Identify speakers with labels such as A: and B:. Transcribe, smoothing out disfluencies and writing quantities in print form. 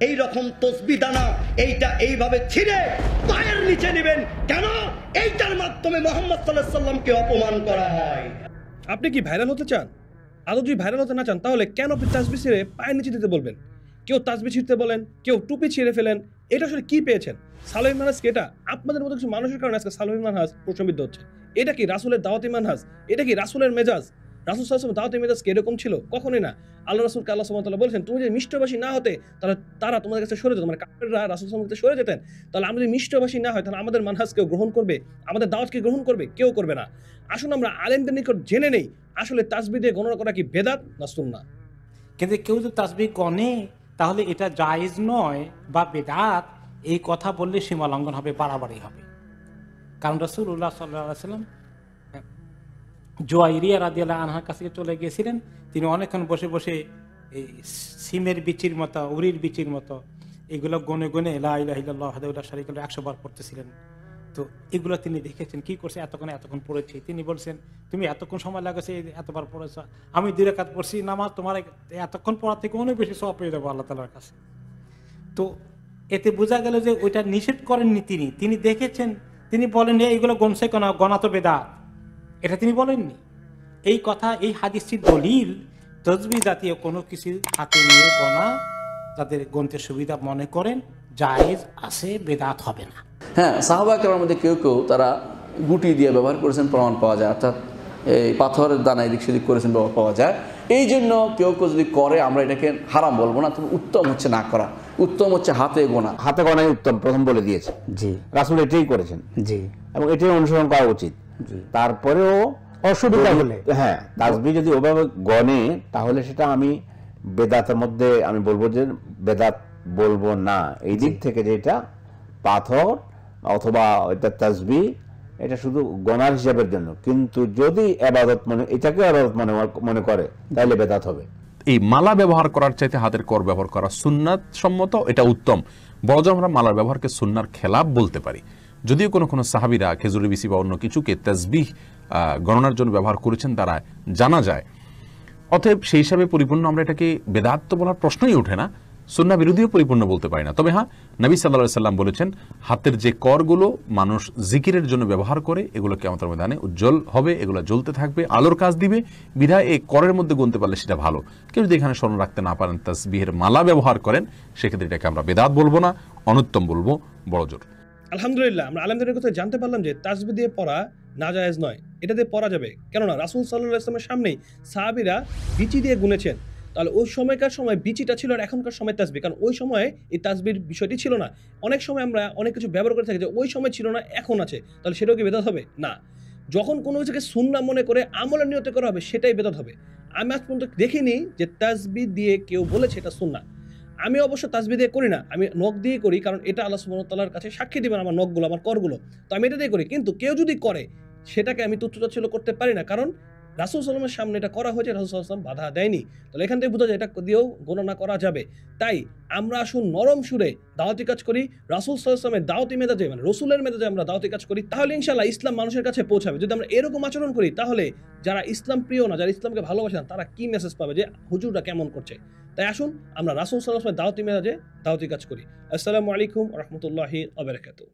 A: এই রকম তসবি দানা এইটা এইভাবে ছিঁড়ে পায়ের নিচে নেবেন। কেন? এইটার মাধ্যমে মুহাম্মদ সাল্লাল্লাহু আলাইহি ওয়াসাল্লামকে অপমান করা হয়।
B: আপনি কি ভাইরাল হতে চান? আদৌ যদি ভাইরাল হতে না চান তাহলে কেন আপনি তাসবিহ ছিঁড়ে পায়ের নিচে দিতে বলবেন? কেউ তাসবিহ ছিঁড়তে বলেন, কেউ টুপি ছিঁড়ে ফেলেন। এটা আসলে কি পেয়েছেন? সালাফি মানহাজ কি এটা? আপনাদের মতো কিছু মানুষের কারণে আজকে সালাফি মানহাজ প্রশ্নবিদ্ধ হচ্ছে। এটা কি রাসূলের দাওয়াতি মানহাজ? এটা কি রাসূলের মেজাজ? রাসূল সাল্লাল্লাহু আলাইহি ওয়াসাল্লাম দাওয়াতি মেজাজ কি এরকম ছিল? কখনোই না। আল্লাহ রাসূলকে আল্লাহ সুবহানাহু ওয়া তাআলা বলেছেন, তুমি যদি মিষ্টভাষী না হতে তাহলে তারা তোমাদের কাছে সরে যেত, মানে কাফেররা রাসূল সাল্লাল্লাহু আলাইহি ওয়াসাল্লাম সরে যেতেন। তাহলে আমরা যদি মিষ্টভাষী না হয় তাহলে আমাদের মানহাজ কেউ গ্রহণ করবে? আমাদের দাওয়াত কি গ্রহণ করবে? কেউ করবে না। আসুন আমরা আলেমদের নিকট জেনে নেই আসলে তাসবিহ দিয়ে গণনা করা কি বেদাত না সুন্নাহ।
C: কিন্তু কেউ যদি তাসবিহ গনে তাহলে এটা জায়েজ নয় বা বেদাত, এই কথা বললে সীমা লঙ্ঘন হবে, বাড়াবাড়ি হবে। কারণ রাসূলুল্লাহ সাল্লাল্লাহু আলাইহি ওয়াসাল্লাম জুয়াইরিয়া রাদিয়াল্লাহু আনহার কাছে চলে গিয়েছিলেন। তিনি অনেকক্ষণ বসে বসে এই সিমের বিচির মতো, উরির বিচির মতো এগুলো গনে গনে লা ইলাহা ইল্লাল্লাহু ওয়াহদাহু লা শারীকা লাহু 100 বার পড়তেছিলেন। তো এগুলো তিনি দেখেছেন, কি করছে, এতক্ষণ পড়েছি। তিনি বলছেন, তুমি এতক্ষণ সময় লাগেছে এতবার পড়েছ, আমি 2 রাকাত পড়ছি, নামাজ তোমার এতক্ষণ পড়ার থেকে অনেক বেশি সওয়াব পেয়ে যাবো আল্লাহ তাআলার কাছে। তো এতে বোঝা গেল যে ওইটা নিষেধ করেননি তিনি দেখেছেন, তিনি বলেন এইগুলো গনছে কেন, গনা তো বেদাত, এটা তিনি বলেননি। এই কথা, এই হাদিসটির দলিল তাসবিহ জাতীয় কোনো কিছু হাতে নিয়ে গনা যাদের গনতে সুবিধা মনে করেন জায়েজ আছে, বেদাত হবে না।
D: হ্যাঁ, সাহাবা কেরামের মধ্যে কেউ কেউ তারা গুটি দিয়ে ব্যবহার করেছেন, প্রমাণ পাওয়া যায়, অর্থাৎ এই পাথরের দানা এদিক সেদিক করেছেন, ব্যবহার পাওয়া যায়। এই জন্য কেউ কেউ যদি করে আমরা এটাকে হারাম বলবো না, তবে উত্তম হচ্ছে না করা, উত্তম হচ্ছে হাতে গোনা।
E: হাতে গোনাই উত্তম, প্রথম বলে দিয়েছে।
F: জি,
E: রাসূল এটাই করেছেন।
F: জি,
E: এবং এটাই অনুসরণ করা উচিত। তারপরেও
F: অসুবিধা হলে,
E: হ্যাঁ, তাসবিহ যদি ওভাবে গনে তাহলে সেটা আমি বেদাতের মধ্যে আমি বলবো যে বেদাত বলবো না। এই দিক থেকে যে এটা পাথর অথবা এটা তাসবিহ, এটা শুধু গনার হিসাবের জন্য। কিন্তু যদি ইবাদত এটাকে ইবাদত মনে করে তাহলে বেদাত হবে।
G: এই মালা ব্যবহার করার চাইতে হাতের কর ব্যবহার করা সুন্নাত সম্মত, এটা উত্তম। বড় আমরা মালার ব্যবহারকে সুন্নার খেলাফ বলতে পারি। যদিও কোনো কোনো সাহাবীরা খেজুরের বিচি বা অন্য কিছুকে তাসবিহ গণনার জন্য ব্যবহার করেছেন, তারা জানা যায়। অতএব সেই হিসাবে পরিপূর্ণ আমরা এটাকে বেদাত তো বলার প্রশ্নই ওঠে না, সুন্নাহ বিরোধীও পরিপূর্ণ বলতে পারি না। তবে হ্যাঁ, নবী সাল্লাল্লাহু আলাইহি সাল্লাম বলেছেন হাতের যে করগুলো মানুষ জিকিরের জন্য ব্যবহার করে এগুলো কিয়ামতের ময়দানে উজ্জ্বল হবে, এগুলো জ্বলতে থাকবে, আলোর কাজ দিবে। বিধায় এই করের মধ্যে গুনতে পারলে সেটা ভালো। কেউ যদি এখানে স্মরণ রাখতে না পারেন, তাসবিহের মালা ব্যবহার করেন, সেক্ষেত্রে এটাকে আমরা বেদাত বলবো না, অনুত্তম বলবো, বড় জোর।
B: আলহামদুলিল্লাহ, আমরা আলেমদের কথা জানতে পারলাম যে তাসবিহ দিয়ে পড়া নাজায়েজ নয়, এটা দিয়ে পড়া যাবে। কেননা রাসূল সাল্লাল্লাহু আলাইহি ওয়াসাল্লামের সামনেই সাহাবীরা বিচি দিয়ে গুনেছেন। তাহলে ওই সময়কার সময় বিচিটা ছিল আর এখনকার সময় তাসবিহ, কারণ ওই সময়ে এই তাসবিহর বিষয়টি ছিল না। অনেক সময় আমরা অনেক কিছু ব্যবহার করে থাকি যে ওই সময় ছিল না, এখন আছে, তাহলে সেটাও কি বেদাত হবে? না। যখন কোনো কিছুকে সুন্নাহ মনে করে আমলের নিয়তে করা হবে সেটাই বেদাত হবে। আমি আজ পর্যন্ত দেখিনি যে তাসবিহ দিয়ে কেউ বলেছে এটা সুন্নাহ। আমি অবশ্য তাসবিহ দিয়ে করি না, আমি নখ দিয়ে করি, কারণ এটা আল্লাহ সুবহানাহু ওয়া তাআলার কাছে সাক্ষী দিবেন আমার নখগুলো, আমার করগুলো, তো আমি এটা দিয়ে করি। কিন্তু কেউ যদি করে সেটাকে আমি তুচ্ছ-তাচ্ছিল্য করতে পারি না, কারণ রাসূল সাল্লাল্লাহু আলাইহি ওয়াসাল্লামের সামনে এটা করা হয়েছে, রাসূল সাল্লাল্লাহু আলাইহি ওয়াসাল্লাম বাধা দেয়নি। তাহলে এখান থেকে বোঝা যায় এটা দিয়েও গণনা করা যাবে। তাই আমরা আসুন নরম সুরে দাওয়াতি কাজ করি, রাসূল সাল্লাল্লাহু আলাইহি ওয়াসাল্লামের দাওয়াতি মেজাজে, মানে রাসূলের মেজাজে আমরা দাওয়াতি কাজ করি, তাহলে ইনশাআল্লাহ ইসলাম মানুষের কাছে পৌঁছাবে। যদি আমরা এরকম আচরণ করি তাহলে যারা ইসলাম প্রিয় না, যারা ইসলামকে ভালোবাসে না, তারা কি মেসেজ পাবে যে হুজুররা কেমন করছে। তাই আসুন আমরা রাসূল সাল্লাল্লাহু আলাইহি ওয়াসাল্লামের দাওয়াতি মেজাজে দাওয়াতি কাজ করি। আসসালামু আলাইকুম ওয়া রাহমাতুল্লাহি ওয়া বারাকাতুহু।